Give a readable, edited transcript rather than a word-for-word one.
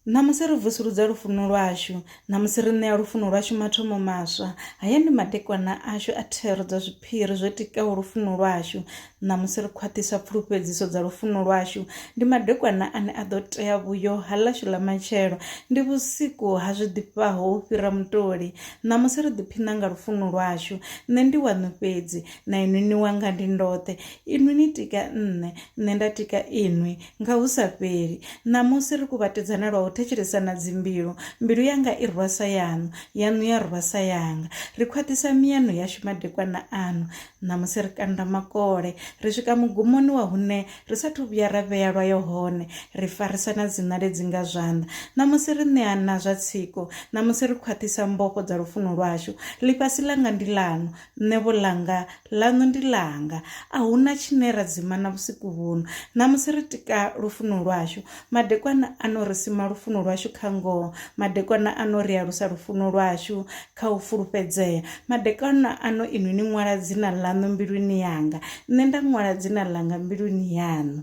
Namusi ri vusuludza lufuno lwashu, namusi ri ṋea lufuno lwashu mathomo maswa. Haya ndi madekwana ashu a thero dza zwiphiri zwo tikaho lufuno lwashu. Namusi ri khwaṱhisa pfulufhedziso dza lufuno lwashu, ndi madekwana ane a ḓo tea vhuyo ha ḽashu ḽa matshelo. Ndi vhusiku ha zwiḓifhaho u fhira mutoli. Namusi ri ḓiphina nga lufuno lwashu, nṋe ndi waṋu fhedzi na inwi ni wanga ndi ndoṱhe. Inwi ni tika nṋe nda tika inwi nga hu sa fheli. Namusi ri kuvhatedzana lwa thetshelesana dzimbilu, mbilu yanga i rwasa yaṋu ya rwasa yanga. Ri khwaṱhisa miano yashu madekwana anu. Namusi ri kanda makole, ri swika mugumoni wa hune ri sathu vhuya ra vhea lwayo hone, ri farisana dziṋaledzi nga zwanḓa. Namusi ri ṋeana zwa tsiko, namusi ri khwaṱhisa mbofho dza lufuno lwashu. Ḽifhasi ḽanga ndi ḽaṋu, ṋevho ḽanga ḽaṋu ndi ḽanga. Ahuna tshine ra dzima na vhusiku vhuno. Namusi ri tika lufuno lwashu, madekwana ano ri sima lufuno lwashu kha ngoho, madekwana ano ri alusa lufuno lwashu kha u fulufhedzea, madekwana ano inwi ni ṅwala dzina ḽaṋu mbiluni yanga, nṋe nda ṅwala dzina ḽanga mbiluni yaṋu.